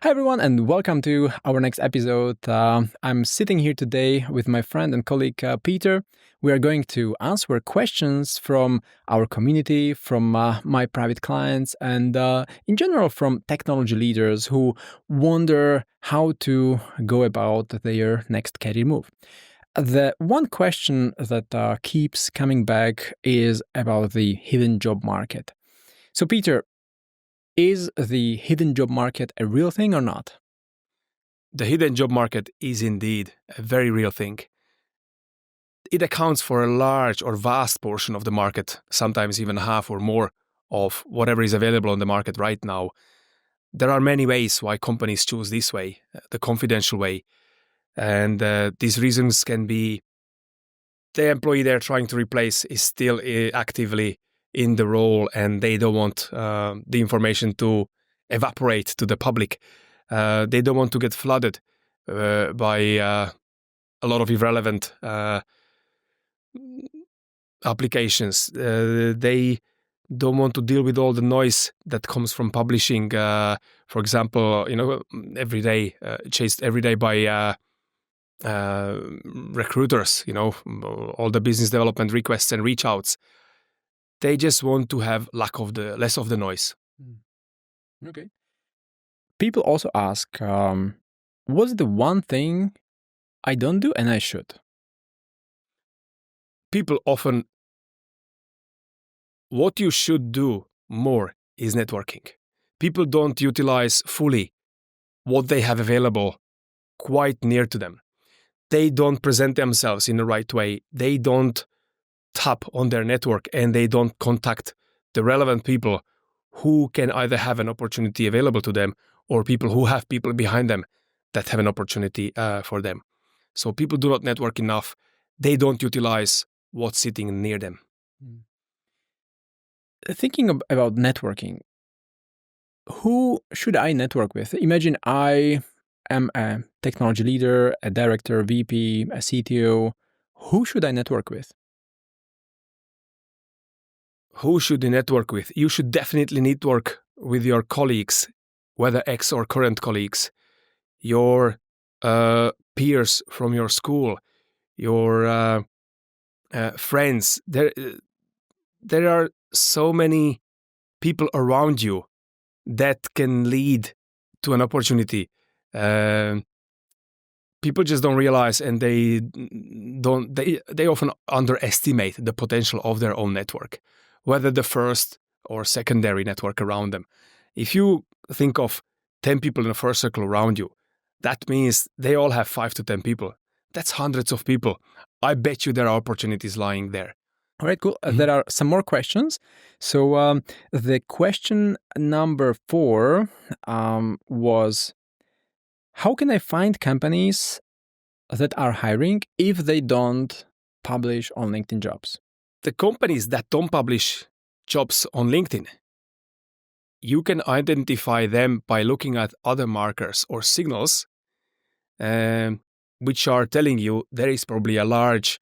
Hi, everyone, and welcome to our next episode. I'm sitting here today with my friend and colleague Peter. We are going to answer questions from our community, from my private clients, and in general from technology leaders who wonder how to go about their next career move. The one question that keeps coming back is about the hidden job market. So, Peter, is the hidden job market a real thing or not? The hidden job market is indeed a very real thing. It accounts for a large or vast portion of the market, sometimes even half or more of whatever is available on the market right now. There are many ways why companies choose this way, the confidential way. And these reasons can be the employee they're trying to replace is still actively in the role and they don't want the information to evaporate to the public. They don't want to get flooded by a lot of irrelevant applications. They don't want to deal with all the noise that comes from publishing. For example, every day chased every day by recruiters. All the business development requests and reach outs. They just want to have less of the noise. Okay. People also ask, what's the one thing I don't do and I should? People often, what you should do more is networking. People don't utilize fully what they have available quite near to them. They don't present themselves in the right way. They don't tap on their network and they don't contact the relevant people who can either have an opportunity available to them or people who have people behind them that have an opportunity for them. So people do not network enough. They don't utilize what's sitting near them. Thinking about networking, who should I network with? Imagine I am a technology leader, a director, VP, a CTO. Who should I network with? Who should you network with? You should definitely network with your colleagues, whether ex or current colleagues, your peers from your school, your friends. There are so many people around you that can lead to an opportunity. People just don't realize, and they often underestimate the potential of their own network, whether the first or secondary network around them. If you think of 10 people in a first circle around you, that means they all have 5 to 10 people. That's hundreds of people. I bet you there are opportunities lying there. All right, cool. There are some more questions. So the question number 4 was, how can I find companies that are hiring if they don't publish on LinkedIn jobs? The companies that don't publish jobs on LinkedIn, you can identify them by looking at other markers or signals which are telling you there is probably a large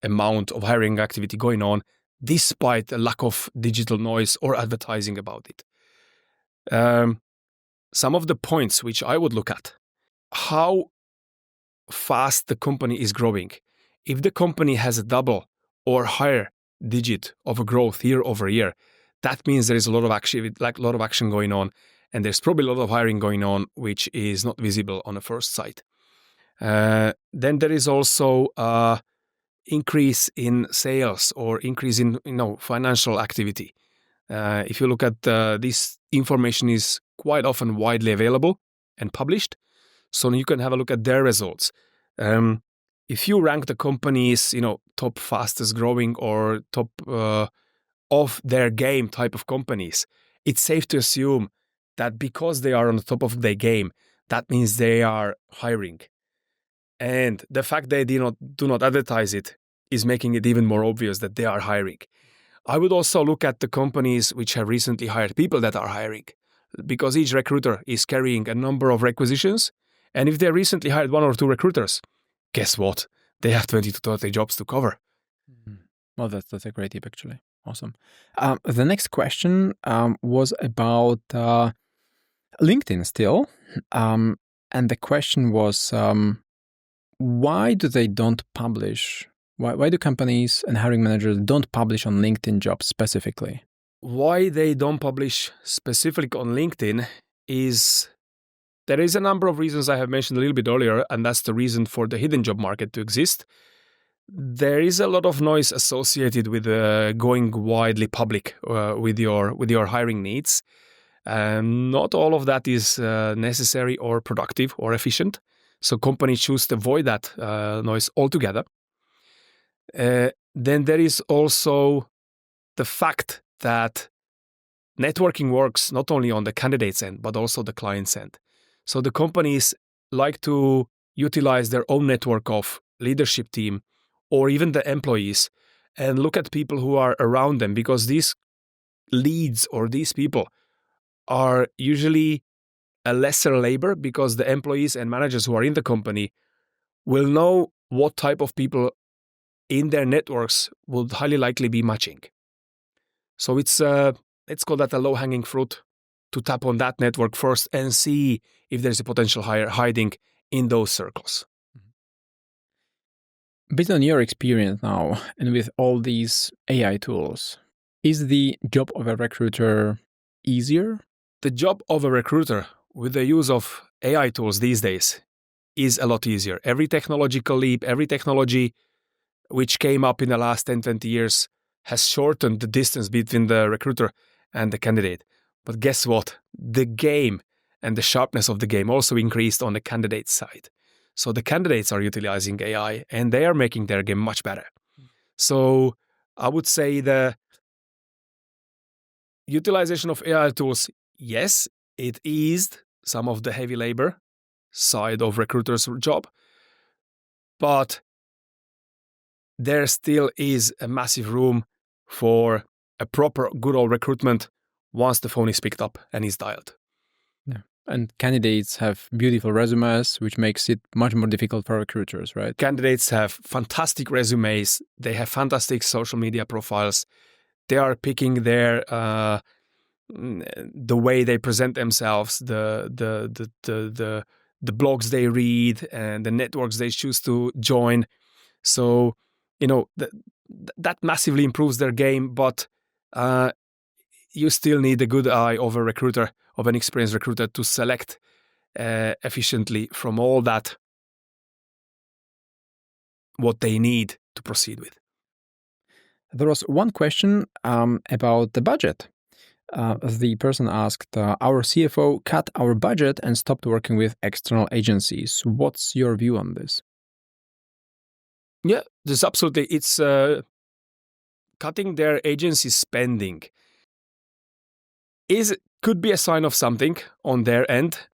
amount of hiring activity going on despite a lack of digital noise or advertising about it. Some of the points which I would look at: how fast the company is growing. If the company has a double or higher digit of a growth year over year, that means there is a lot of action going on, and there's probably a lot of hiring going on which is not visible on a first sight. Then there is also increase in sales or increase in financial activity. If you look at this information is quite often widely available and published, so you can have a look at their results. If you rank the companies, top fastest growing or top of their game type of companies, it's safe to assume that because they are on the top of their game, that means they are hiring. And the fact they do not advertise it is making it even more obvious that they are hiring. I would also look at the companies which have recently hired people that are hiring, because each recruiter is carrying a number of requisitions. And if they recently hired 1 or 2 recruiters, guess what? They have 20 to 30 jobs to cover. Well, that's a great tip, actually. Awesome. The next question was about LinkedIn still. And the question was, why do they don't publish? Why do companies and hiring managers don't publish on LinkedIn jobs specifically? Why they don't publish specifically on LinkedIn is there is a number of reasons I have mentioned a little bit earlier, and that's the reason for the hidden job market to exist. There is a lot of noise associated with going widely public with your hiring needs. Not all of that is necessary or productive or efficient. So companies choose to avoid that noise altogether. Then there is also the fact that networking works not only on the candidate's end, but also the client's end. So the companies like to utilize their own network of leadership team or even the employees and look at people who are around them, because these leads or these people are usually a lesser labor, because the employees and managers who are in the company will know what type of people in their networks would highly likely be matching. So it's let's call that a low-hanging fruit to tap on that network first and see if there's a potential hire hiding in those circles. Based on your experience now and with all these AI tools, is the job of a recruiter easier? The job of a recruiter with the use of AI tools these days is a lot easier. Every technological leap, every technology which came up in the last 10, 20 years has shortened the distance between the recruiter and the candidate. But guess what? The game and the sharpness of the game also increased on the candidate side. So the candidates are utilizing AI and they are making their game much better. So I would say the utilization of AI tools, yes, it eased some of the heavy labor side of recruiters' job, but there still is a massive room for a proper good old recruitment once the phone is picked up and is dialed. Yeah. And candidates have beautiful resumes, which makes it much more difficult for recruiters, right? Candidates have fantastic resumes. They have fantastic social media profiles. They are picking their the way they present themselves, the blogs they read, and the networks they choose to join. So, that massively improves their game, but you still need a good eye of a recruiter, of an experienced recruiter, to select efficiently from all that what they need to proceed with. There was one question about the budget. The person asked, our CFO cut our budget and stopped working with external agencies. What's your view on this? Yeah, this absolutely. It's cutting their agency spending could be a sign of something on their end.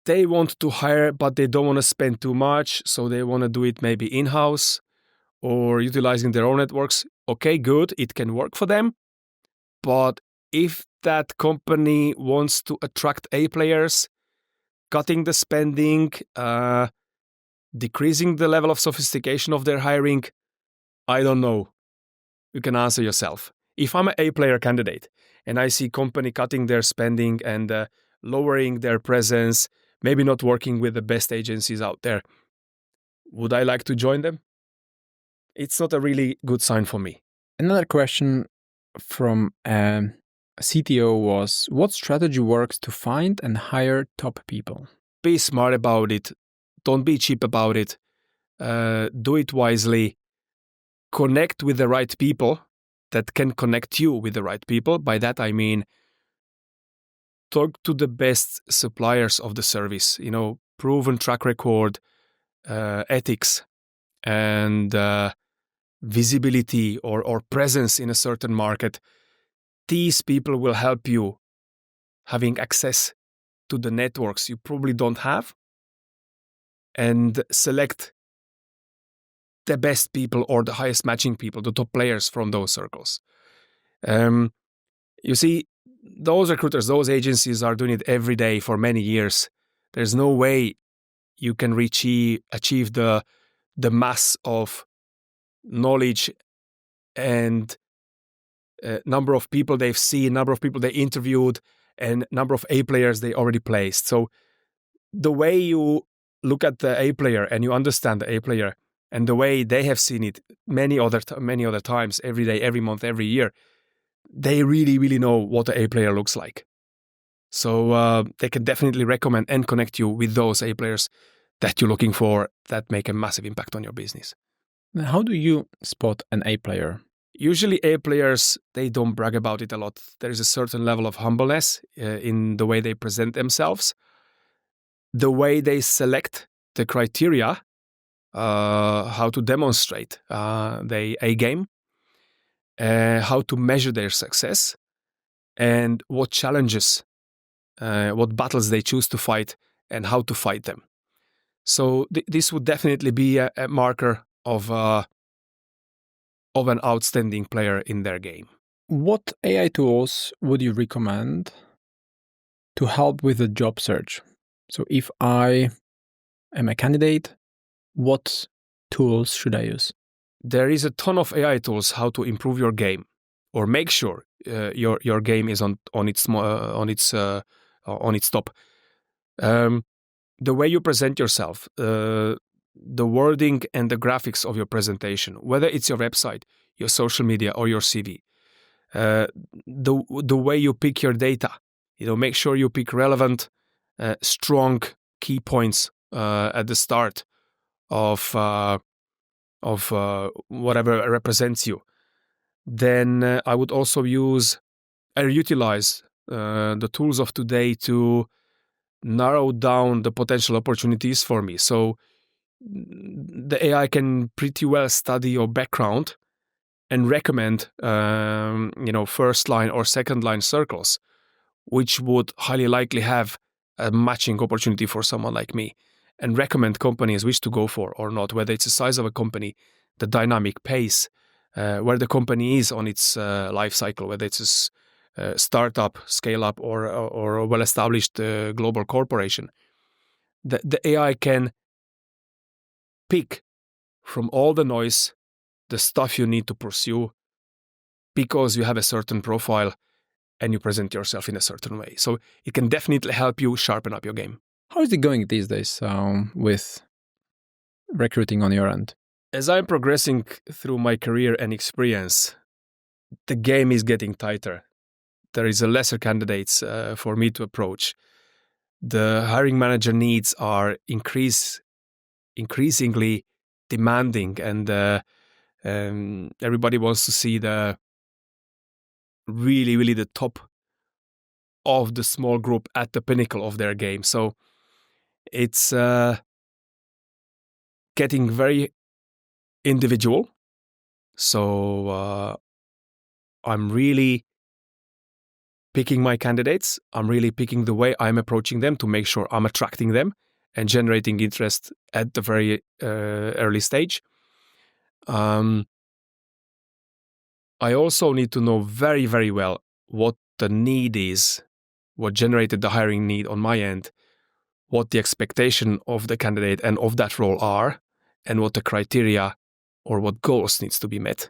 They want to hire, but they don't want to spend too much, so they want to do it maybe in-house or utilizing their own networks. Okay, good, it can work for them. But if that company wants to attract A players, cutting the spending, decreasing the level of sophistication of their hiring, I don't know. You can answer yourself. If I'm an A player candidate and I see company cutting their spending and lowering their presence, maybe not working with the best agencies out there, would I like to join them? It's not a really good sign for me. Another question from CTO was, what strategy works to find and hire top people? Be smart about it. Don't be cheap about it. Do it wisely. Connect with the right people that can connect you with the right people. By that I mean talk to the best suppliers of the service, proven track record, ethics, and visibility or presence in a certain market. These people will help you having access to the networks you probably don't have, and select the best people or the highest matching people, the top players from those circles. You see, those recruiters, those agencies are doing it every day for many years. There's no way you can achieve the mass of knowledge and number of people they've seen, number of people they interviewed, and number of A players they already placed. So the way you look at the A player and you understand the A player and the way they have seen it many other times, every day, every month, every year, they really, really know what the A player looks like. So they can definitely recommend and connect you with those A players that you're looking for that make a massive impact on your business. How do you spot an A player? Usually A players, they don't brag about it a lot. There is a certain level of humbleness in the way they present themselves, the way they select the criteria, how to demonstrate the A game, how to measure their success, and what challenges, what battles they choose to fight and how to fight them. So this would definitely be a marker of an outstanding player in their game. What AI tools would you recommend to help with the job search? So if I am a candidate, what tools should I use? There is a ton of AI tools how to improve your game or make sure your game is on its top. The way you present yourself, the wording and the graphics of your presentation, whether it's your website, your social media, or your CV, the way you pick your data, make sure you pick relevant, strong key points at the start of whatever represents you. Then I would also utilize the tools of today to narrow down the potential opportunities for me. So the AI can pretty well study your background and recommend, first line or second line circles, which would highly likely have a matching opportunity for someone like me, and recommend companies which to go for or not, whether it's the size of a company, the dynamic pace, where the company is on its life cycle, whether it's a startup, scale up, or a well-established global corporation. The AI can pick from all the noise the stuff you need to pursue because you have a certain profile and you present yourself in a certain way. So it can definitely help you sharpen up your game. How is it going these days with recruiting on your end? As I'm progressing through my career and experience, the game is getting tighter. There is a lesser candidates for me to approach. The hiring manager needs are increasingly demanding, and everybody wants to see the really the top of the small group at the pinnacle of their game. So it's getting very individual. So I'm really picking my candidates. I'm really picking the way I'm approaching them to make sure I'm attracting them and generating interest at the very early stage. I also need to know very, very well what the need is, what generated the hiring need on my end, what the expectation of the candidate and of that role are, and what the criteria or what goals needs to be met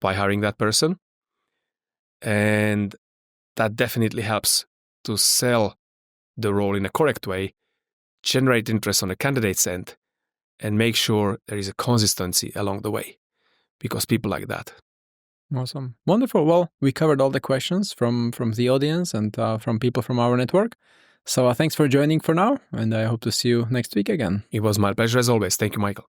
by hiring that person. And that definitely helps to sell the role in a correct way, generate interest on the candidate's end, and make sure there is a consistency along the way, because people like that. Awesome. Wonderful. Well, we covered all the questions from the audience and from people from our network. So thanks for joining for now, and I hope to see you next week again. It was my pleasure as always. Thank you, Michael.